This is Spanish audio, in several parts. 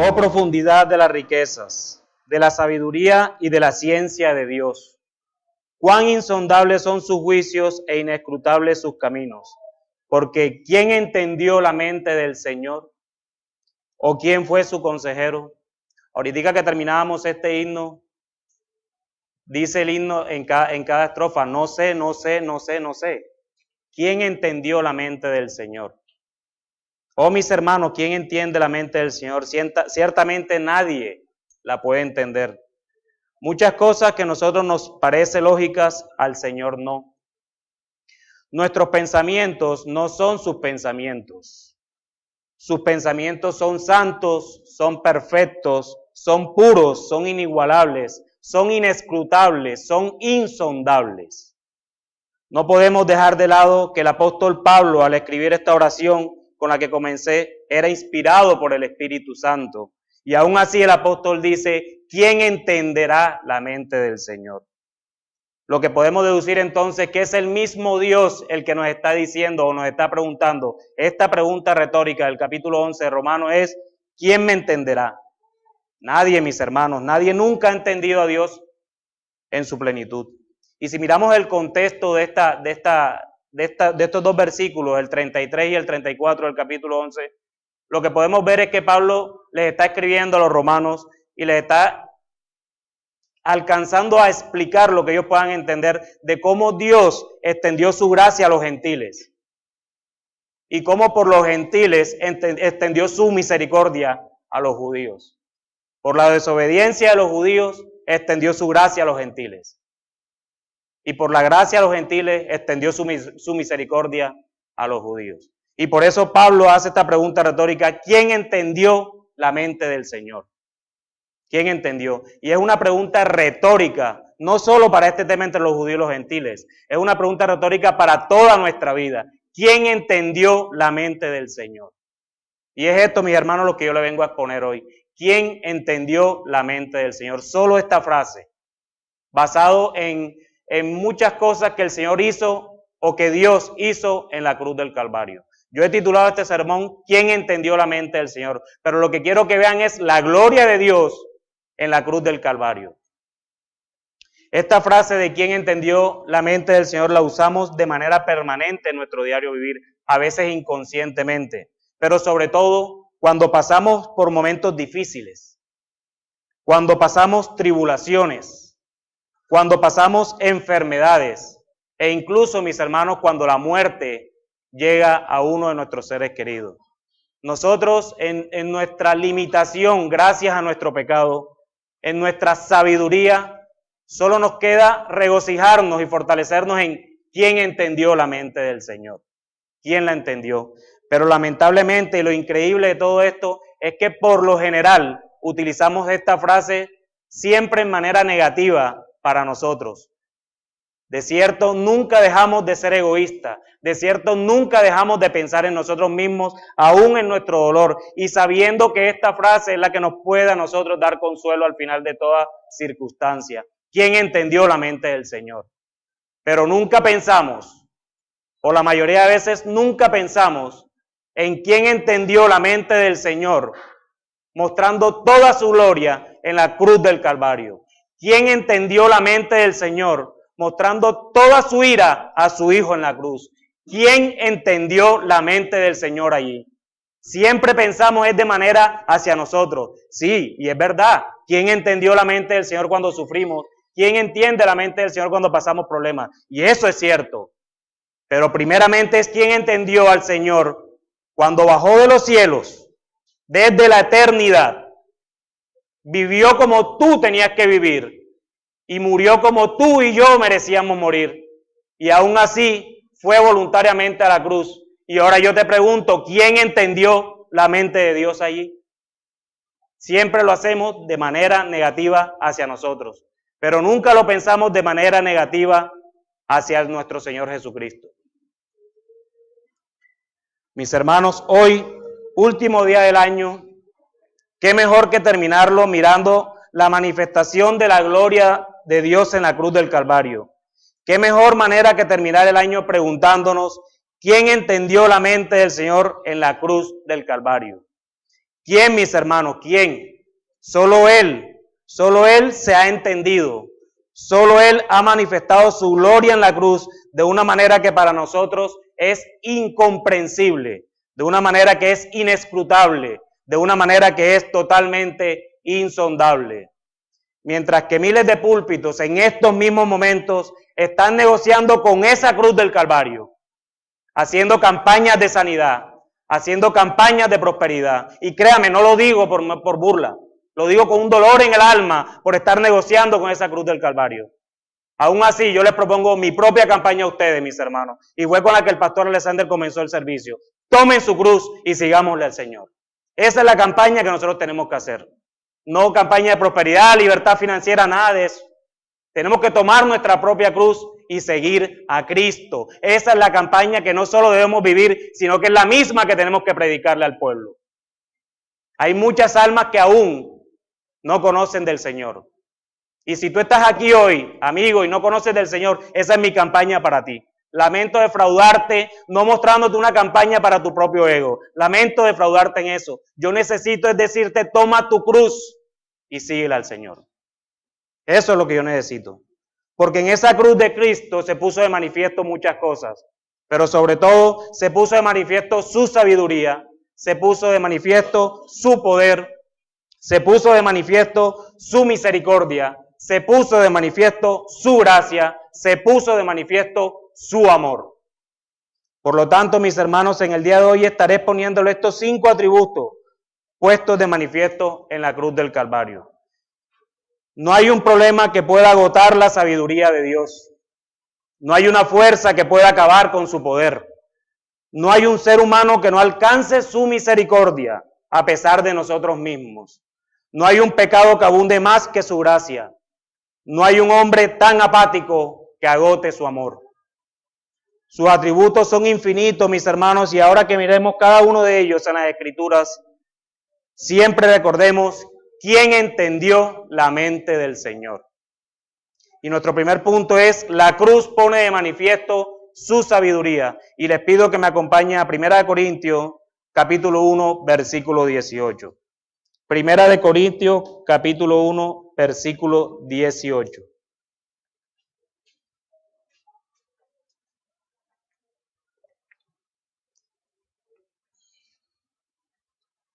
Oh profundidad de las riquezas, de la sabiduría y de la ciencia de Dios. Cuán insondables son sus juicios e inescrutables sus caminos. Porque ¿quién entendió la mente del Señor? ¿O quién fue su consejero? Ahorita que terminábamos este himno, dice el himno en cada estrofa, no sé. ¿Quién entendió la mente del Señor? Oh mis hermanos, ¿quién entiende la mente del Señor? Ciertamente nadie la puede entender. Muchas cosas que a nosotros nos parecen lógicas, al Señor no. Nuestros pensamientos no son sus pensamientos. Sus pensamientos son santos, son perfectos, son puros, son inigualables, son inescrutables, son insondables. No podemos dejar de lado que el apóstol Pablo, al escribir esta oración con la que comencé, era inspirado por el Espíritu Santo. Y aún así el apóstol dice, ¿quién entenderá la mente del Señor? Lo que podemos deducir entonces que es el mismo Dios el que nos está diciendo o nos está preguntando. Esta pregunta retórica del capítulo 11 de Romanos es, ¿quién me entenderá? Nadie, mis hermanos, nadie nunca ha entendido a Dios en su plenitud. Y si miramos el contexto de estos dos versículos, el 33 y el 34 del capítulo 11, lo que podemos ver es que Pablo les está escribiendo a los romanos y les está alcanzando a explicar lo que ellos puedan entender de cómo Dios extendió su gracia a los gentiles y cómo por los gentiles extendió su misericordia a los judíos. Por la desobediencia de los judíos extendió su gracia a los gentiles. Y por la gracia a los gentiles extendió su misericordia a los judíos. Y por eso Pablo hace esta pregunta retórica, ¿quién entendió la mente del Señor? ¿Quién entendió? Y es una pregunta retórica, no solo para este tema entre los judíos y los gentiles, es una pregunta retórica para toda nuestra vida. ¿Quién entendió la mente del Señor? Y es esto, mis hermanos, lo que yo le vengo a exponer hoy. ¿Quién entendió la mente del Señor? Solo esta frase, basado en muchas cosas que el Señor hizo o que Dios hizo en la cruz del Calvario. Yo he titulado este sermón, ¿quién entendió la mente del Señor? Pero lo que quiero que vean es la gloria de Dios en la cruz del Calvario. Esta frase de quién entendió la mente del Señor la usamos de manera permanente en nuestro diario vivir, a veces inconscientemente, pero sobre todo cuando pasamos por momentos difíciles, cuando pasamos tribulaciones, cuando pasamos enfermedades e incluso, mis hermanos, cuando la muerte llega a uno de nuestros seres queridos. Nosotros en nuestra limitación, gracias a nuestro pecado, en nuestra sabiduría, solo nos queda regocijarnos y fortalecernos en quién entendió la mente del Señor. ¿Quién la entendió? Pero lamentablemente, lo increíble de todo esto es que por lo general utilizamos esta frase siempre en manera negativa para nosotros. De cierto, nunca dejamos de ser egoístas. De cierto, nunca dejamos de pensar en nosotros mismos, aún en nuestro dolor, y sabiendo que esta frase es la que nos puede a nosotros dar consuelo al final de toda circunstancia. ¿Quién entendió la mente del Señor? Pero nunca pensamos, o la mayoría de veces nunca pensamos, en quién entendió la mente del Señor, mostrando toda su gloria en la cruz del Calvario. ¿Quién entendió la mente del Señor, mostrando toda su ira a su Hijo en la cruz? ¿Quién entendió la mente del Señor allí? Siempre pensamos es de manera hacia nosotros. Sí, y es verdad. ¿Quién entendió la mente del Señor cuando sufrimos? ¿Quién entiende la mente del Señor cuando pasamos problemas? Y eso es cierto. Pero primeramente es quién entendió al Señor cuando bajó de los cielos, desde la eternidad, vivió como tú tenías que vivir y murió como tú y yo merecíamos morir. Y aún así fue voluntariamente a la cruz. Y ahora yo te pregunto, ¿quién entendió la mente de Dios allí? Siempre lo hacemos de manera negativa hacia nosotros, pero nunca lo pensamos de manera negativa hacia nuestro Señor Jesucristo. Mis hermanos, hoy, último día del año, qué mejor que terminarlo mirando la manifestación de la gloria de Dios en la cruz del Calvario. Qué mejor manera que terminar el año preguntándonos quién entendió la mente del Señor en la cruz del Calvario. ¿Quién, mis hermanos? ¿Quién? Solo Él se ha entendido. Solo Él ha manifestado su gloria en la cruz de una manera que para nosotros es incomprensible, de una manera que es inescrutable, de una manera que es totalmente insondable. Mientras que miles de púlpitos en estos mismos momentos están negociando con esa cruz del Calvario, haciendo campañas de sanidad, haciendo campañas de prosperidad. Y créame, no lo digo por burla, lo digo con un dolor en el alma por estar negociando con esa cruz del Calvario. Aún así, yo les propongo mi propia campaña a ustedes, mis hermanos, y fue con la que el pastor Alexander comenzó el servicio. Tomen su cruz y sigámosle al Señor. Esa es la campaña que nosotros tenemos que hacer. No campaña de prosperidad, libertad financiera, nada de eso. Tenemos que tomar nuestra propia cruz y seguir a Cristo. Esa es la campaña que no solo debemos vivir, sino que es la misma que tenemos que predicarle al pueblo. Hay muchas almas que aún no conocen del Señor. Y si tú estás aquí hoy, amigo, y no conoces del Señor, esa es mi campaña para ti. Lamento defraudarte, no mostrándote una campaña para tu propio ego. Lamento defraudarte en eso. Yo necesito es decirte, toma tu cruz y síguela al Señor. Eso es lo que yo necesito. Porque en esa cruz de Cristo se puso de manifiesto muchas cosas. Pero sobre todo se puso de manifiesto su sabiduría, se puso de manifiesto su poder, se puso de manifiesto su misericordia, se puso de manifiesto su gracia, se puso de manifiesto su amor. Por lo tanto, mis hermanos, en el día de hoy estaré exponiéndole estos 5 atributos puestos de manifiesto en la cruz del Calvario. No hay un problema que pueda agotar la sabiduría de Dios. No hay una fuerza que pueda acabar con su poder. No hay un ser humano que no alcance su misericordia a pesar de nosotros mismos. No hay un pecado que abunde más que su gracia. No hay un hombre tan apático que agote su amor. Sus atributos son infinitos, mis hermanos, y ahora que miremos cada uno de ellos en las Escrituras, siempre recordemos quién entendió la mente del Señor. Y nuestro primer punto es, la cruz pone de manifiesto su sabiduría. Y les pido que me acompañen a 1 Corintios, capítulo 1, versículo 18. 1 Corintios, capítulo 1, versículo 18.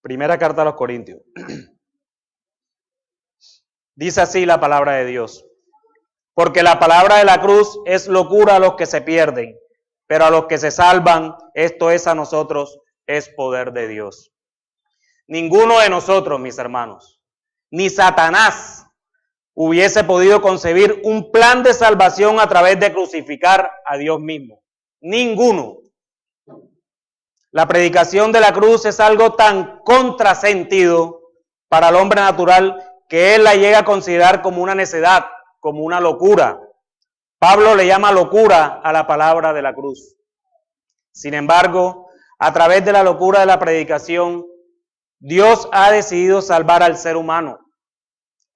Primera carta a los Corintios. Dice así la palabra de Dios. Porque la palabra de la cruz es locura a los que se pierden, pero a los que se salvan, esto es a nosotros, es poder de Dios. Ninguno de nosotros, mis hermanos, ni Satanás hubiese podido concebir un plan de salvación a través de crucificar a Dios mismo. Ninguno. La predicación de la cruz es algo tan contrasentido para el hombre natural que él la llega a considerar como una necedad, como una locura. Pablo le llama locura a la palabra de la cruz. Sin embargo, a través de la locura de la predicación, Dios ha decidido salvar al ser humano.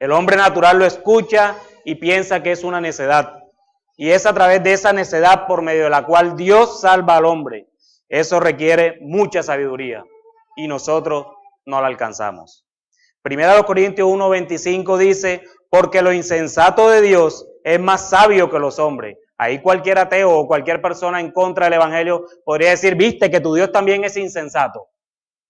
El hombre natural lo escucha y piensa que es una necedad. Y es a través de esa necedad por medio de la cual Dios salva al hombre. Eso requiere mucha sabiduría y nosotros no la alcanzamos. 1 Corintios 1:25 dice, porque lo insensato de Dios es más sabio que los hombres. Ahí cualquier ateo o cualquier persona en contra del evangelio podría decir, viste que tu Dios también es insensato.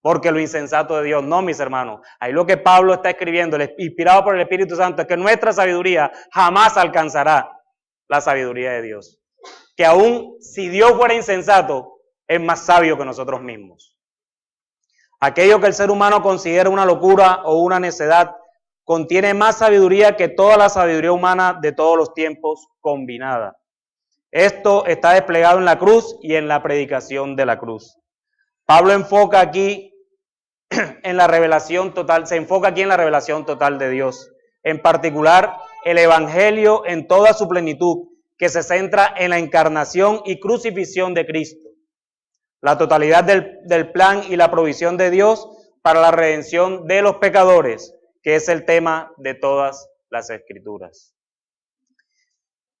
Porque lo insensato de Dios, no, mis hermanos. Ahí lo que Pablo está escribiendo, inspirado por el Espíritu Santo, es que nuestra sabiduría jamás alcanzará la sabiduría de Dios. Que aún si Dios fuera insensato, es más sabio que nosotros mismos. Aquello que el ser humano considera una locura o una necedad, contiene más sabiduría que toda la sabiduría humana de todos los tiempos combinada. Esto está desplegado en la cruz y en la predicación de la cruz. Pablo enfoca aquí en la revelación total, se enfoca aquí en la revelación total de Dios. En particular, el evangelio en toda su plenitud, que se centra en la encarnación y crucifixión de Cristo. La totalidad del plan y la provisión de Dios para la redención de los pecadores, que es el tema de todas las Escrituras.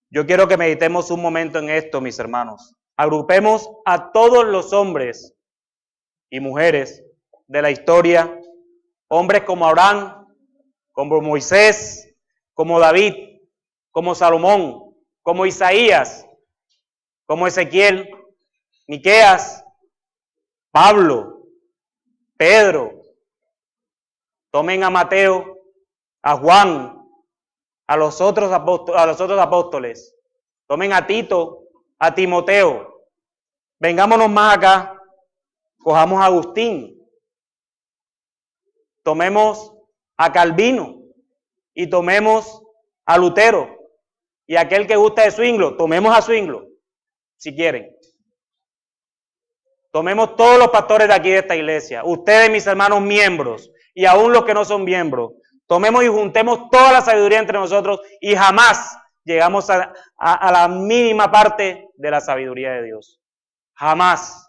Yo quiero que meditemos un momento en esto, mis hermanos. Agrupemos a todos los hombres y mujeres de la historia Hombres como Abraham, como Moisés, como David, como Salomón, como Isaías, como Ezequiel, Miqueas, Pablo, Pedro. Tomen a Mateo, a Juan, a los otros apóstoles. Tomen a Tito, a Timoteo. Vengámonos más acá. Cojamos a Agustín. Tomemos a Calvino y tomemos a Lutero. Y aquel que gusta de Zwinglio, tomemos a Zwinglio, si quieren. Tomemos todos los pastores de aquí de esta iglesia, ustedes, mis hermanos miembros, y aún los que no son miembros. Tomemos y juntemos toda la sabiduría entre nosotros y jamás llegamos a la mínima parte de la sabiduría de Dios. Jamás.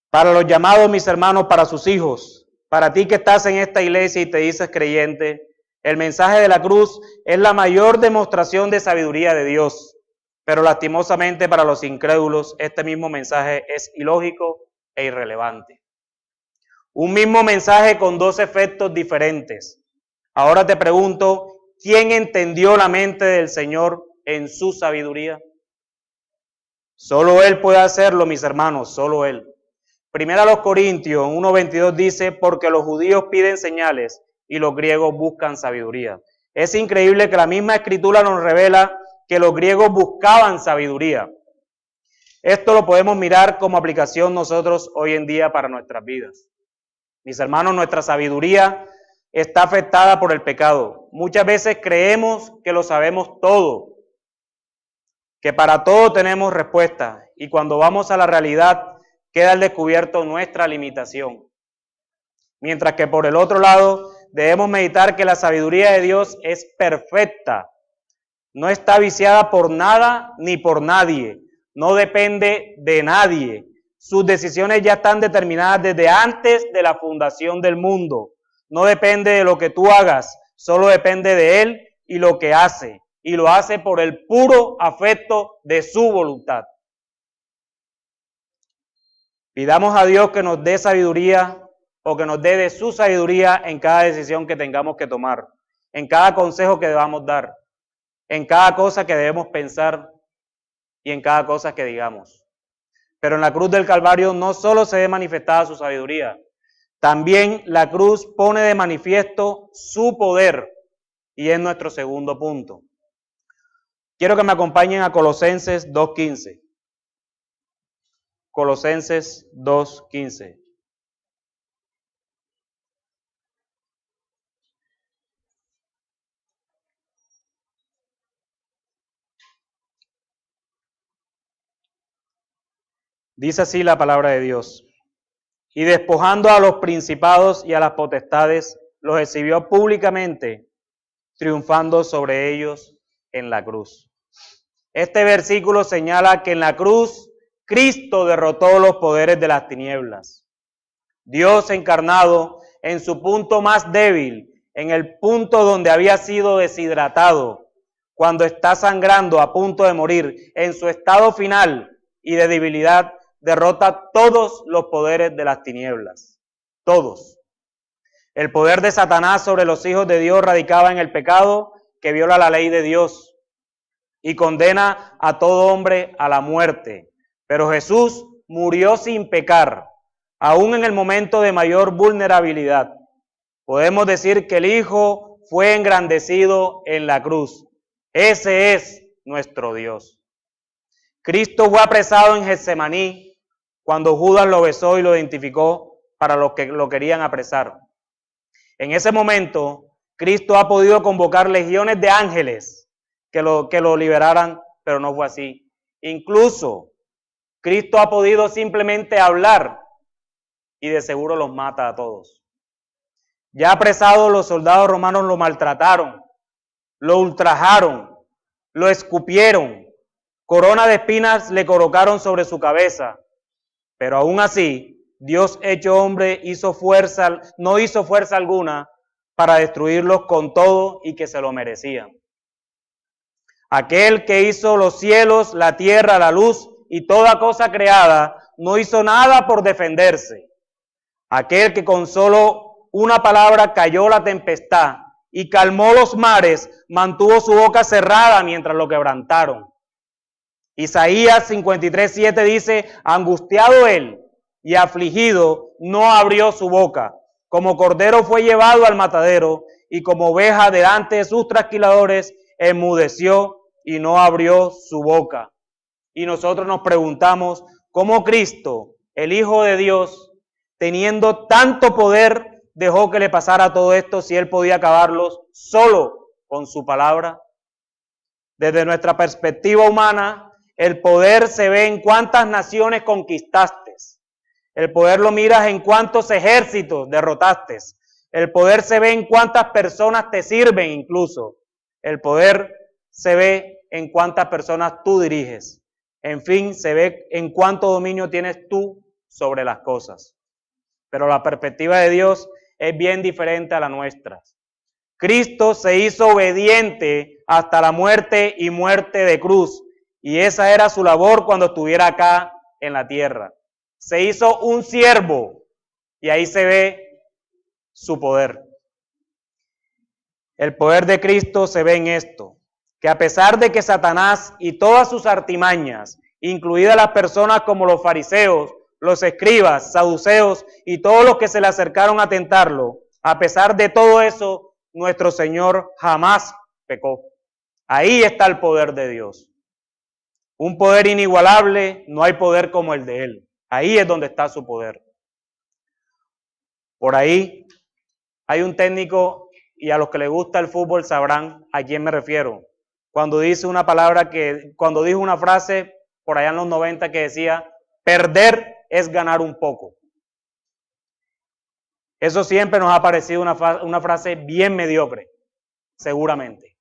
Para los llamados, mis hermanos, para sus hijos, para ti que estás en esta iglesia y te dices creyente, el mensaje de la cruz es la mayor demostración de sabiduría de Dios. Pero lastimosamente para los incrédulos, este mismo mensaje es ilógico e irrelevante. Un mismo mensaje con dos efectos diferentes. Ahora te pregunto, ¿quién entendió la mente del Señor en su sabiduría? Solo Él puede hacerlo, mis hermanos, solo Él. Primera a los Corintios 1:22 dice, porque los judíos piden señales y los griegos buscan sabiduría. Es increíble que la misma Escritura nos revela que los griegos buscaban sabiduría. Esto lo podemos mirar como aplicación nosotros hoy en día para nuestras vidas. Mis hermanos, nuestra sabiduría está afectada por el pecado. Muchas veces creemos que lo sabemos todo, que para todo tenemos respuesta, y cuando vamos a la realidad queda al descubierto nuestra limitación. Mientras que por el otro lado debemos meditar que la sabiduría de Dios es perfecta, no está viciada por nada ni por nadie, no depende de nadie. Sus decisiones ya están determinadas desde antes de la fundación del mundo. No depende de lo que tú hagas, solo depende de Él y lo que hace. Y lo hace por el puro afecto de su voluntad. Pidamos a Dios que nos dé sabiduría o que nos dé de su sabiduría en cada decisión que tengamos que tomar, en cada consejo que debamos dar, en cada cosa que debemos pensar y en cada cosa que digamos. Pero en la cruz del Calvario no solo se ve manifestada su sabiduría, también la cruz pone de manifiesto su poder, y es nuestro segundo punto. Quiero que me acompañen a Colosenses 2:15. Colosenses 2:15. Dice así la palabra de Dios. Y despojando a los principados y a las potestades, los exhibió públicamente, triunfando sobre ellos en la cruz. Este versículo señala que en la cruz Cristo derrotó los poderes de las tinieblas. Dios encarnado en su punto más débil, en el punto donde había sido deshidratado, cuando está sangrando a punto de morir, en su estado final y de debilidad, derrota todos los poderes de las tinieblas. Todos. El poder de Satanás sobre los hijos de Dios radicaba en el pecado que viola la ley de Dios y condena a todo hombre a la muerte. Pero Jesús murió sin pecar, aún en el momento de mayor vulnerabilidad. Podemos decir que el Hijo fue engrandecido en la cruz. Ese es nuestro Dios. Cristo fue apresado en Getsemaní cuando Judas lo besó y lo identificó para los que lo querían apresar. En ese momento, Cristo ha podido convocar legiones de ángeles que lo liberaran, pero no fue así. Incluso, Cristo ha podido simplemente hablar y de seguro los mata a todos. Ya apresado, los soldados romanos lo maltrataron, lo ultrajaron, lo escupieron, corona de espinas le colocaron sobre su cabeza. Pero aún así, Dios hecho hombre no hizo fuerza alguna para destruirlos con todo y que se lo merecían. Aquel que hizo los cielos, la tierra, la luz y toda cosa creada, no hizo nada por defenderse. aquel que con solo una palabra calló la tempestad y calmó los mares, mantuvo su boca cerrada mientras lo quebrantaron. Isaías 53:7 dice, angustiado él y afligido, no abrió su boca. Como cordero fue llevado al matadero, y como oveja delante de sus trasquiladores, enmudeció y no abrió su boca. Y nosotros nos preguntamos, ¿cómo Cristo, el Hijo de Dios, teniendo tanto poder, dejó que le pasara todo esto si él podía acabarlos solo con su palabra? Desde nuestra perspectiva humana, el poder se ve en cuántas naciones conquistaste. El poder lo miras en cuántos ejércitos derrotaste. El poder se ve en cuántas personas te sirven incluso. El poder se ve en cuántas personas tú diriges. En fin, se ve en cuánto dominio tienes tú sobre las cosas. Pero la perspectiva de Dios es bien diferente a la nuestra. Cristo se hizo obediente hasta la muerte y muerte de cruz. Y esa era su labor cuando estuviera acá en la tierra. Se hizo un siervo y ahí se ve su poder. El poder de Cristo se ve en esto, que a pesar de que Satanás y todas sus artimañas, incluidas las personas como los fariseos, los escribas, saduceos y todos los que se le acercaron a tentarlo, a pesar de todo eso, nuestro Señor jamás pecó. Ahí está el poder de Dios. Un poder inigualable, no hay poder como el de Él. Ahí es donde está su poder. Por ahí hay un técnico, y a los que les gusta el fútbol sabrán a quién me refiero. Cuando dice una palabra cuando dijo una frase por allá en los 90 que decía, perder es ganar un poco. Eso siempre nos ha parecido una frase bien mediocre, seguramente.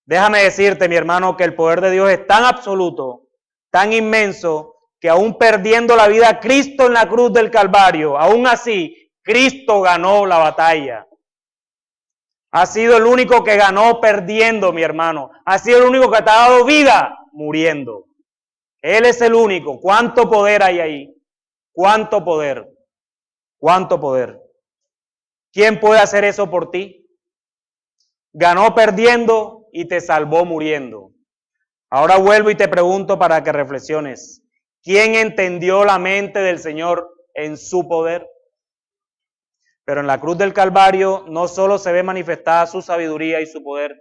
Déjame decirte, mi hermano, que el poder de Dios es tan absoluto, tan inmenso, que aún perdiendo la vida Cristo en la cruz del Calvario, aún así, Cristo ganó la batalla. Ha sido el único que ganó perdiendo, mi hermano. Ha sido el único que te ha dado vida muriendo. Él es el único. ¿Cuánto poder hay ahí? ¿Cuánto poder? ¿Cuánto poder? ¿Quién puede hacer eso por ti? Ganó perdiendo y te salvó muriendo. Ahora vuelvo y te pregunto para que reflexiones. ¿Quién entendió la mente del Señor en su poder? Pero en la cruz del Calvario no solo se ve manifestada su sabiduría y su poder,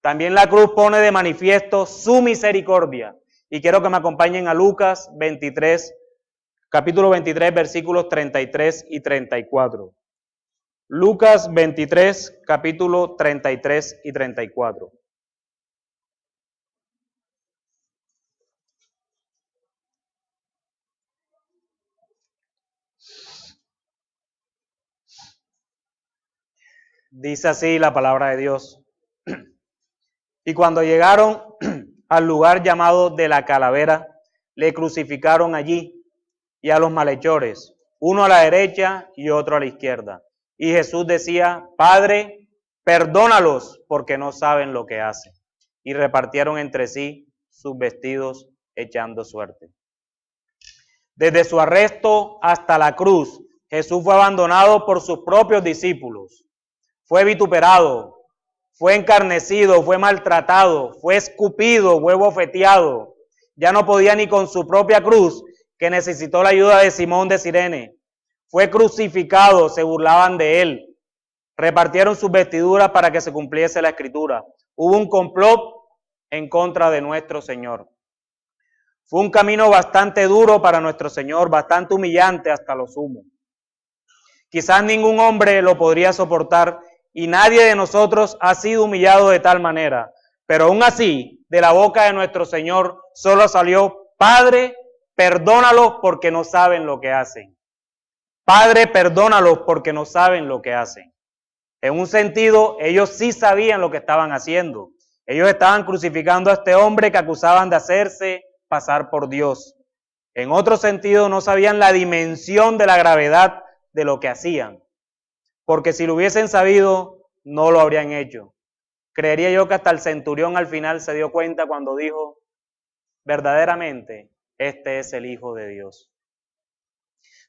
también la cruz pone de manifiesto su misericordia. Y quiero que me acompañen a Lucas 23, capítulo 23, versículos 33 y 34. Lucas 23, capítulo 33 y 34. Dice así la palabra de Dios. Y cuando llegaron al lugar llamado de la Calavera, le crucificaron allí y a los malhechores, uno a la derecha y otro a la izquierda. Y Jesús decía, Padre, perdónalos porque no saben lo que hacen. Y repartieron entre sí sus vestidos echando suerte. Desde su arresto hasta la cruz, Jesús fue abandonado por sus propios discípulos. Fue vituperado, fue encarnecido, fue maltratado, fue escupido, fue bofeteado. Ya no podía ni con su propia cruz, que necesitó la ayuda de Simón de Cirene. Fue crucificado, se burlaban de él. Repartieron sus vestiduras para que se cumpliese la escritura. Hubo un complot en contra de nuestro Señor. Fue un camino bastante duro para nuestro Señor, bastante humillante hasta lo sumo. Quizás ningún hombre lo podría soportar y nadie de nosotros ha sido humillado de tal manera. Pero aún así, de la boca de nuestro Señor solo salió, Padre, perdónalos porque no saben lo que hacen. Padre, perdónalos porque no saben lo que hacen. En un sentido, ellos sí sabían lo que estaban haciendo. Ellos estaban crucificando a este hombre que acusaban de hacerse pasar por Dios. En otro sentido, no sabían la dimensión de la gravedad de lo que hacían. Porque si lo hubiesen sabido, no lo habrían hecho. Creería yo que hasta el centurión al final se dio cuenta cuando dijo, verdaderamente, este es el Hijo de Dios.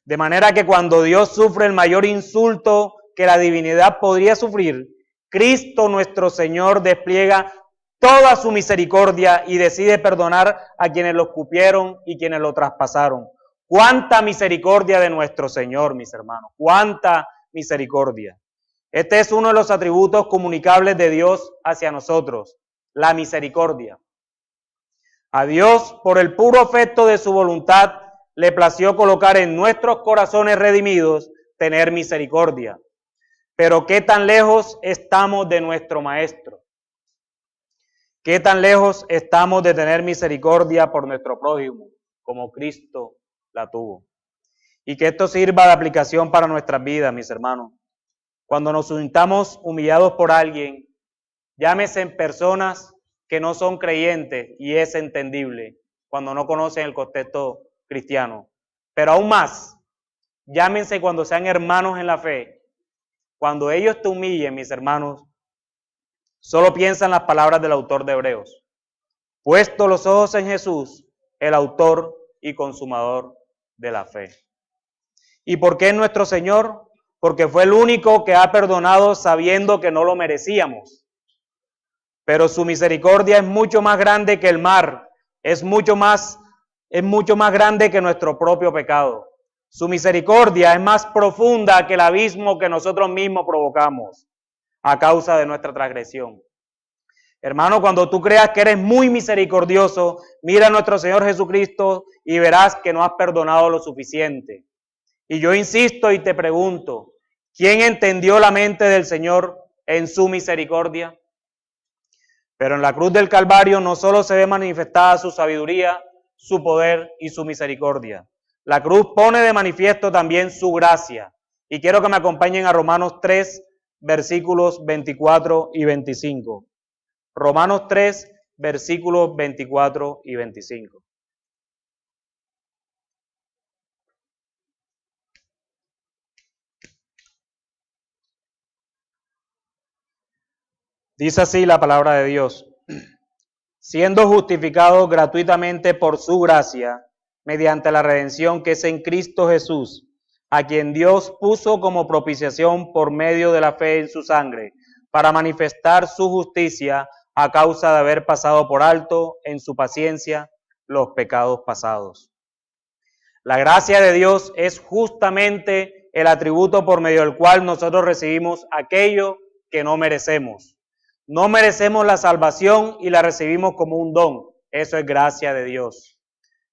De manera que cuando Dios sufre el mayor insulto que la divinidad podría sufrir, Cristo nuestro Señor despliega toda su misericordia y decide perdonar a quienes lo escupieron y quienes lo traspasaron. ¡Cuánta misericordia de nuestro Señor, mis hermanos! ¡Cuánta misericordia! Este es uno de los atributos comunicables de Dios hacia nosotros, la misericordia. A Dios, por el puro afecto de su voluntad, le plació colocar en nuestros corazones redimidos tener misericordia. Pero ¿qué tan lejos estamos de nuestro Maestro? ¿Qué tan lejos estamos de tener misericordia por nuestro prójimo, como Cristo la tuvo? Y que esto sirva de aplicación para nuestras vidas, mis hermanos. Cuando nos sintamos humillados por alguien, llámese en personas que no son creyentes, y es entendible cuando no conocen el contexto cristiano. Pero aún más, llámense cuando sean hermanos en la fe. Cuando ellos te humillen, mis hermanos, solo piensa en las palabras del autor de Hebreos. Puesto los ojos en Jesús, el autor y consumador de la fe. ¿Y por qué nuestro Señor? Porque fue el único que ha perdonado sabiendo que no lo merecíamos. Pero su misericordia es mucho más grande que el mar, es mucho más grande que nuestro propio pecado. Su misericordia es más profunda que el abismo que nosotros mismos provocamos a causa de nuestra transgresión. Hermano, cuando tú creas que eres muy misericordioso, mira a nuestro Señor Jesucristo y verás que no has perdonado lo suficiente. Y yo insisto y te pregunto, ¿quién entendió la mente del Señor en su misericordia? Pero en la cruz del Calvario no solo se ve manifestada su sabiduría, su poder y su misericordia. La cruz pone de manifiesto también su gracia. Y quiero que me acompañen a Romanos 3, versículos 24 y 25. Romanos 3, versículos 24 y 25. Dice así la palabra de Dios: siendo justificados gratuitamente por su gracia, mediante la redención que es en Cristo Jesús, a quien Dios puso como propiciación por medio de la fe en su sangre, para manifestar su justicia a causa de haber pasado por alto en su paciencia los pecados pasados. La gracia de Dios es justamente el atributo por medio del cual nosotros recibimos aquello que no merecemos. No merecemos la salvación y la recibimos como un don. Eso es gracia de Dios.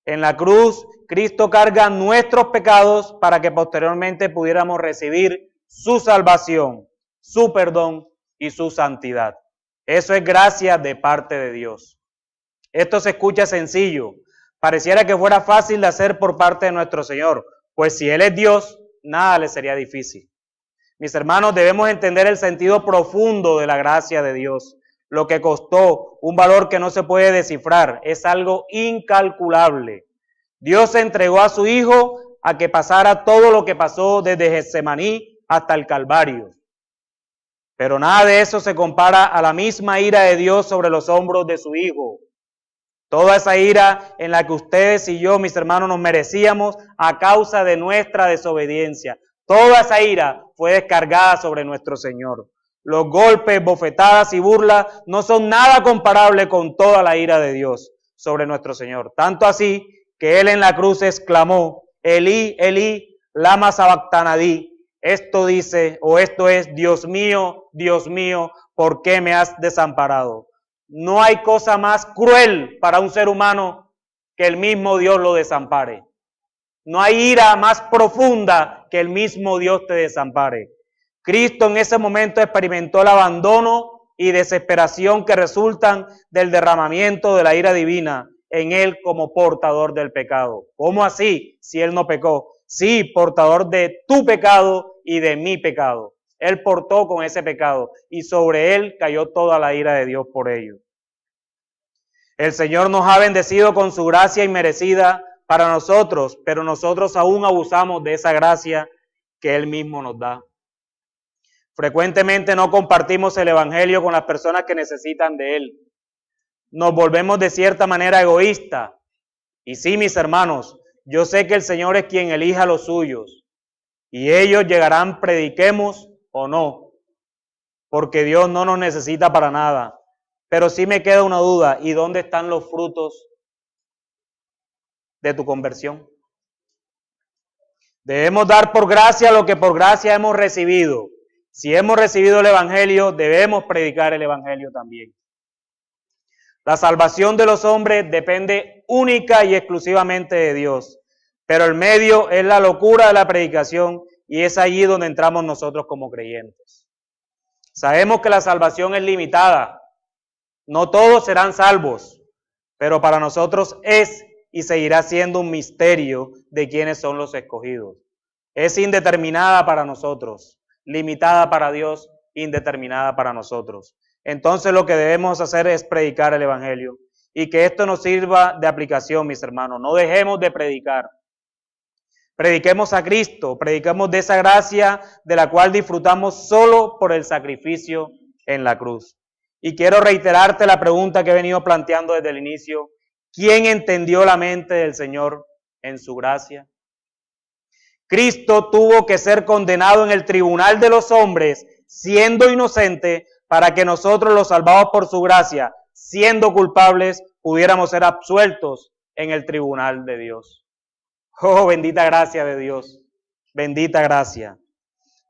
En la cruz, Cristo carga nuestros pecados para que posteriormente pudiéramos recibir su salvación, su perdón y su santidad. Eso es gracia de parte de Dios. Esto se escucha sencillo. Pareciera que fuera fácil de hacer por parte de nuestro Señor, pues si Él es Dios, nada le sería difícil. Mis hermanos, debemos entender el sentido profundo de la gracia de Dios. Lo que costó, un valor que no se puede descifrar, es algo incalculable. Dios entregó a su Hijo a que pasara todo lo que pasó desde Getsemaní hasta el Calvario. Pero nada de eso se compara a la misma ira de Dios sobre los hombros de su Hijo. Toda esa ira en la que ustedes y yo, mis hermanos, nos merecíamos a causa de nuestra desobediencia. Toda esa ira fue descargada sobre nuestro Señor. Los golpes, bofetadas y burlas no son nada comparable con toda la ira de Dios sobre nuestro Señor. Tanto así que Él en la cruz exclamó: Elí, Elí, lama sabactanadí. Esto dice, o esto es: Dios mío, ¿por qué me has desamparado? No hay cosa más cruel para un ser humano que el mismo Dios lo desampare. No hay ira más profunda que el mismo Dios te desampare. Cristo en ese momento experimentó el abandono y desesperación que resultan del derramamiento de la ira divina en Él como portador del pecado. ¿Cómo así? Si Él no pecó. Sí, portador de tu pecado y de mi pecado. Él portó con ese pecado y sobre Él cayó toda la ira de Dios por ello. El Señor nos ha bendecido con su gracia inmerecida para nosotros, pero nosotros aún abusamos de esa gracia que Él mismo nos da. Frecuentemente no compartimos el Evangelio con las personas que necesitan de Él. Nos volvemos de cierta manera egoístas. Y sí, mis hermanos, Yo sé que el Señor es quien elija a los suyos, y ellos llegarán, prediquemos o no, porque Dios no nos necesita para nada. Pero sí me queda una duda, ¿y dónde están los frutos de tu conversión? Debemos dar por gracia lo que por gracia hemos recibido. Si hemos recibido el Evangelio, debemos predicar el Evangelio también. La salvación de los hombres depende única y exclusivamente de Dios, pero el medio es la locura de la predicación y es allí donde entramos nosotros como creyentes. Sabemos que la salvación es limitada, no todos serán salvos, pero para nosotros es y seguirá siendo un misterio de quiénes son los escogidos. Es indeterminada para nosotros, limitada para Dios, indeterminada para nosotros. Entonces lo que debemos hacer es predicar el Evangelio y que esto nos sirva de aplicación, mis hermanos. No dejemos de predicar. Prediquemos a Cristo, prediquemos de esa gracia de la cual disfrutamos solo por el sacrificio en la cruz. Y quiero reiterarte la pregunta que he venido planteando desde el inicio. ¿Quién entendió la mente del Señor en su gracia? Cristo tuvo que ser condenado en el tribunal de los hombres, siendo inocente, para que nosotros, los salvados por su gracia, siendo culpables, pudiéramos ser absueltos en el tribunal de Dios. Oh, bendita gracia de Dios, bendita gracia.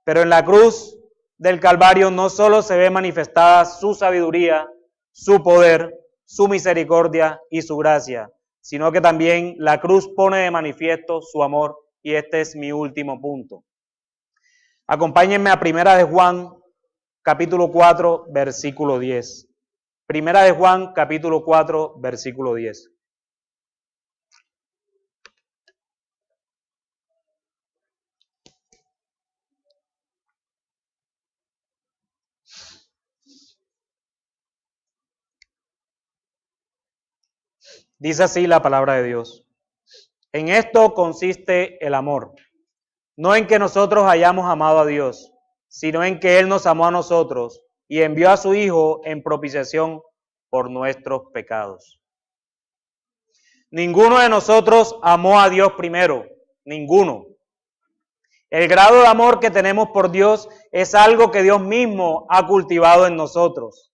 Pero en la cruz del Calvario no solo se ve manifestada su sabiduría, su poder, su misericordia y su gracia, sino que también la cruz pone de manifiesto su amor, y este es mi último punto. Acompáñenme a Primera de Juan, capítulo 4, versículo 10. Primera de Juan, capítulo 4, versículo 10. Dice así la palabra de Dios. En esto consiste el amor, no en que nosotros hayamos amado a Dios, sino en que Él nos amó a nosotros y envió a su Hijo en propiciación por nuestros pecados. Ninguno de nosotros amó a Dios primero, ninguno. El grado de amor que tenemos por Dios es algo que Dios mismo ha cultivado en nosotros.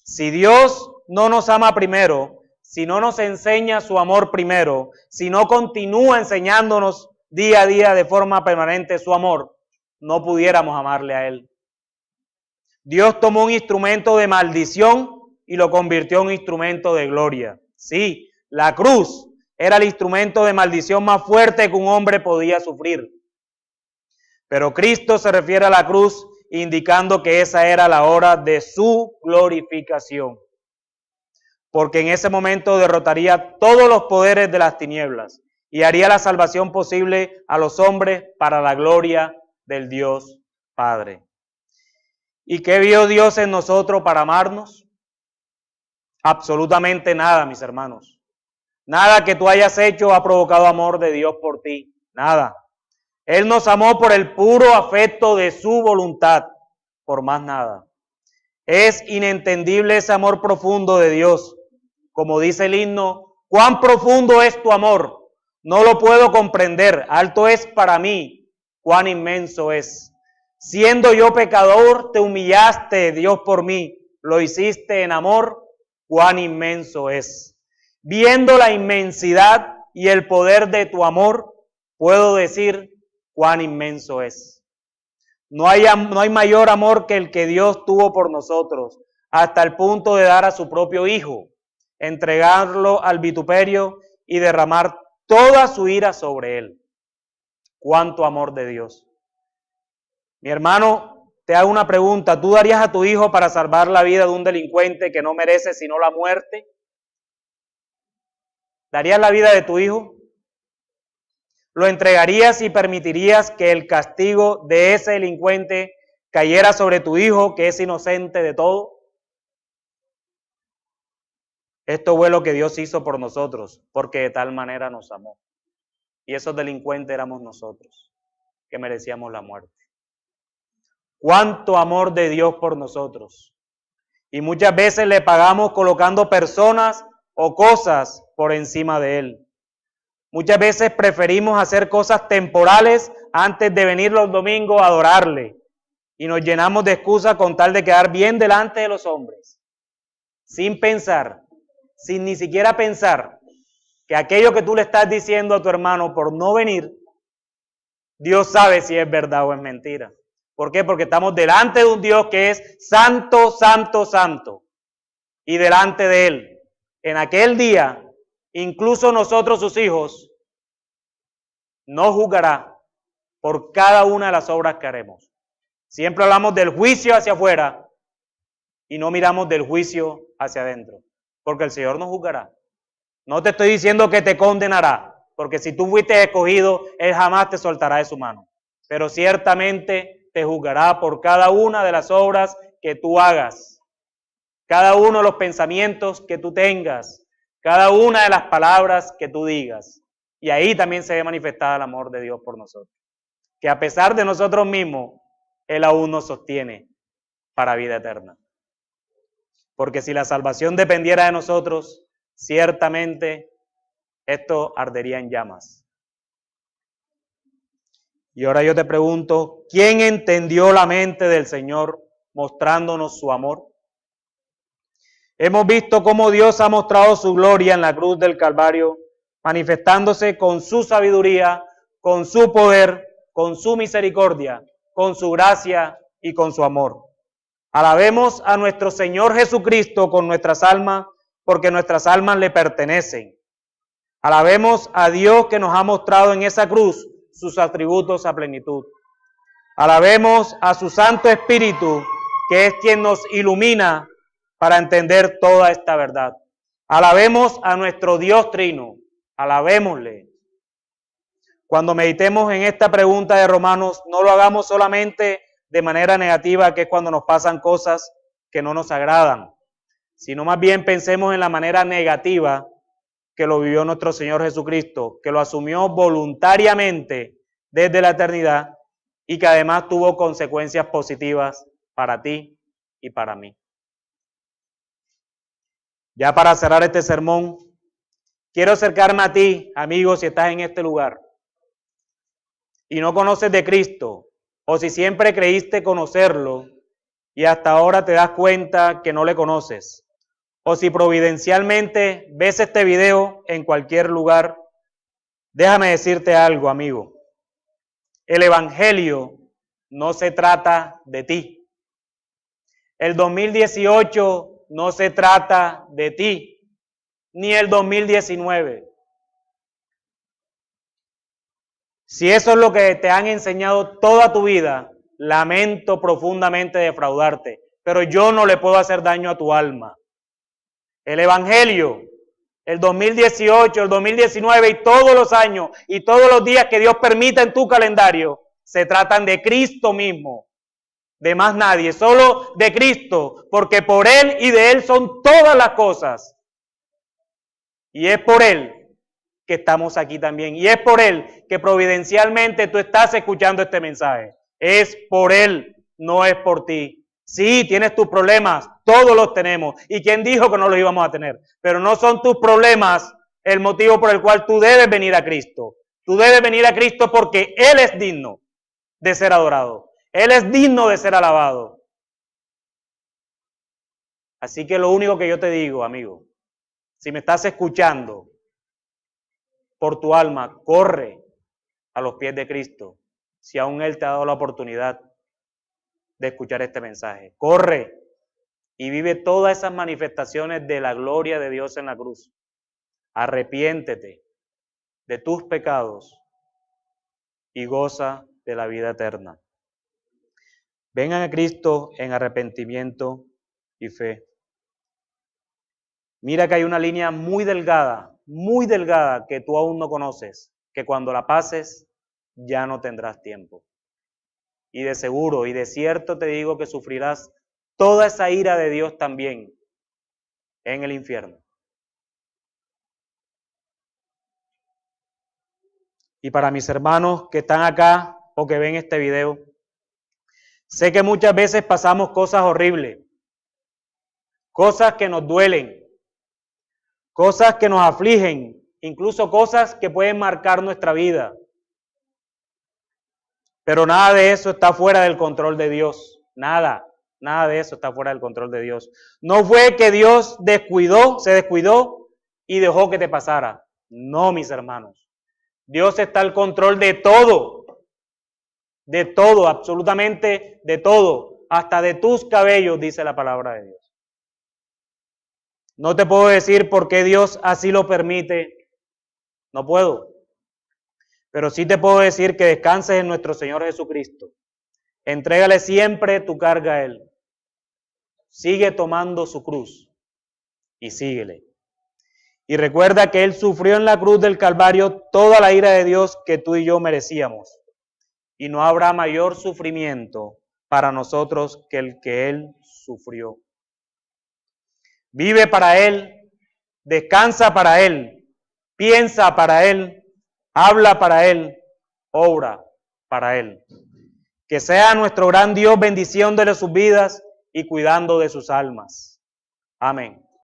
Si Dios no nos ama primero, si no nos enseña su amor primero, si no continúa enseñándonos día a día de forma permanente su amor, no pudiéramos amarle a Él. Dios tomó un instrumento de maldición y lo convirtió en un instrumento de gloria. Sí, la cruz era el instrumento de maldición más fuerte que un hombre podía sufrir. Pero Cristo se refiere a la cruz indicando que esa era la hora de su glorificación. Porque en ese momento derrotaría todos los poderes de las tinieblas y haría la salvación posible a los hombres para la gloria del Dios Padre. ¿Y qué vio Dios en nosotros para amarnos? Absolutamente nada, mis hermanos. Nada que tú hayas hecho ha provocado amor de Dios por ti. Nada. Él nos amó por el puro afecto de su voluntad, por más nada. Es inentendible ese amor profundo de Dios. Como dice el himno, ¿cuán profundo es tu amor? No lo puedo comprender, alto es para mí, cuán inmenso es. Siendo yo pecador, te humillaste, Dios, por mí, lo hiciste en amor, cuán inmenso es. Viendo la inmensidad y el poder de tu amor, puedo decir cuán inmenso es. No hay mayor amor que el que Dios tuvo por nosotros, hasta el punto de dar a su propio Hijo, entregarlo al vituperio y derramar toda su ira sobre él. ¡Cuánto amor de Dios! Mi hermano, te hago una pregunta. ¿Tú darías a tu hijo para salvar la vida de un delincuente que no merece sino la muerte? ¿Darías la vida de tu hijo? ¿Lo entregarías y permitirías que el castigo de ese delincuente cayera sobre tu hijo, que es inocente de todo? Esto fue lo que Dios hizo por nosotros, porque de tal manera nos amó. Y esos delincuentes éramos nosotros, que merecíamos la muerte. ¡Cuánto amor de Dios por nosotros! Y muchas veces le pagamos colocando personas o cosas por encima de Él. Muchas veces preferimos hacer cosas temporales antes de venir los domingos a adorarle. Y nos llenamos de excusas con tal de quedar bien delante de los hombres. Sin pensar, sin ni siquiera pensar que aquello que tú le estás diciendo a tu hermano por no venir, Dios sabe si es verdad o es mentira. ¿Por qué? Porque estamos delante de un Dios que es santo, santo, santo. Y delante de Él, en aquel día, incluso nosotros sus hijos, nos juzgará por cada una de las obras que haremos. Siempre hablamos del juicio hacia afuera y no miramos del juicio hacia adentro, porque el Señor nos juzgará. No te estoy diciendo que te condenará, porque si tú fuiste escogido, Él jamás te soltará de su mano. Pero ciertamente te juzgará por cada una de las obras que tú hagas, cada uno de los pensamientos que tú tengas, cada una de las palabras que tú digas. Y ahí también se ve manifestado el amor de Dios por nosotros. Que a pesar de nosotros mismos, Él aún nos sostiene para vida eterna. Porque si la salvación dependiera de nosotros, ciertamente esto ardería en llamas. Y ahora yo te pregunto, ¿quién entendió la mente del Señor mostrándonos su amor? Hemos visto cómo Dios ha mostrado su gloria en la cruz del Calvario, manifestándose con su sabiduría, con su poder, con su misericordia, con su gracia y con su amor. Alabemos a nuestro Señor Jesucristo con nuestras almas, porque nuestras almas le pertenecen. Alabemos a Dios que nos ha mostrado en esa cruz sus atributos a plenitud. Alabemos a su Santo Espíritu, que es quien nos ilumina para entender toda esta verdad. Alabemos a nuestro Dios Trino, alabémosle. Cuando meditemos en esta pregunta de Romanos, no lo hagamos solamente de manera negativa, que es cuando nos pasan cosas que no nos agradan, sino más bien pensemos en la manera negativa que lo vivió nuestro Señor Jesucristo, que lo asumió voluntariamente desde la eternidad y que además tuvo consecuencias positivas para ti y para mí. Ya para cerrar este sermón, quiero acercarme a ti, amigo, si estás en este lugar y no conoces de Cristo, o si siempre creíste conocerlo y hasta ahora te das cuenta que no le conoces, o si providencialmente ves este video en cualquier lugar, déjame decirte algo, amigo. El Evangelio no se trata de ti. El 2018 no se trata de ti, ni el 2019. Si eso es lo que te han enseñado toda tu vida, lamento profundamente defraudarte, pero yo no le puedo hacer daño a tu alma. El Evangelio, el 2018, el 2019 y todos los años y todos los días que Dios permita en tu calendario, se tratan de Cristo mismo, de más nadie, solo de Cristo, porque por Él y de Él son todas las cosas. Y es por Él que estamos aquí también. Y es por Él que providencialmente tú estás escuchando este mensaje. Es por Él, no es por ti. Sí, tienes tus problemas, todos los tenemos. ¿Y quién dijo que no los íbamos a tener? Pero no son tus problemas el motivo por el cual tú debes venir a Cristo. Tú debes venir a Cristo porque Él es digno de ser adorado. Él es digno de ser alabado. Así que lo único que yo te digo, amigo, si me estás escuchando, por tu alma, corre a los pies de Cristo, si aún Él te ha dado la oportunidad de escuchar este mensaje. Corre y vive todas esas manifestaciones de la gloria de Dios en la cruz. Arrepiéntete de tus pecados y goza de la vida eterna. Vengan a Cristo en arrepentimiento y fe. Mira que hay una línea muy delgada que tú aún no conoces, que cuando la pases ya no tendrás tiempo. Y de seguro y de cierto te digo que sufrirás toda esa ira de Dios también en el infierno. Y para mis hermanos que están acá o que ven este video, sé que muchas veces pasamos cosas horribles, cosas que nos duelen, cosas que nos afligen incluso cosas que pueden marcar nuestra vida. Pero nada de eso está fuera del control de Dios. Nada de eso está fuera del control de Dios. No fue que Dios se descuidó y dejó que te pasara. No, mis hermanos. Dios está al control de todo, absolutamente de todo, hasta de tus cabellos, dice la palabra de Dios. No te puedo decir por qué Dios así lo permite, no puedo, pero sí te puedo decir que descanses en nuestro Señor Jesucristo. Entrégale siempre tu carga a Él. Sigue tomando su cruz y síguele. Y recuerda que Él sufrió en la cruz del Calvario toda la ira de Dios que tú y yo merecíamos. Y no habrá mayor sufrimiento para nosotros que el que Él sufrió. Vive para Él, descansa para Él, piensa para Él, habla para Él, obra para Él. Que sea nuestro gran Dios bendición de sus vidas y cuidando de sus almas. Amén.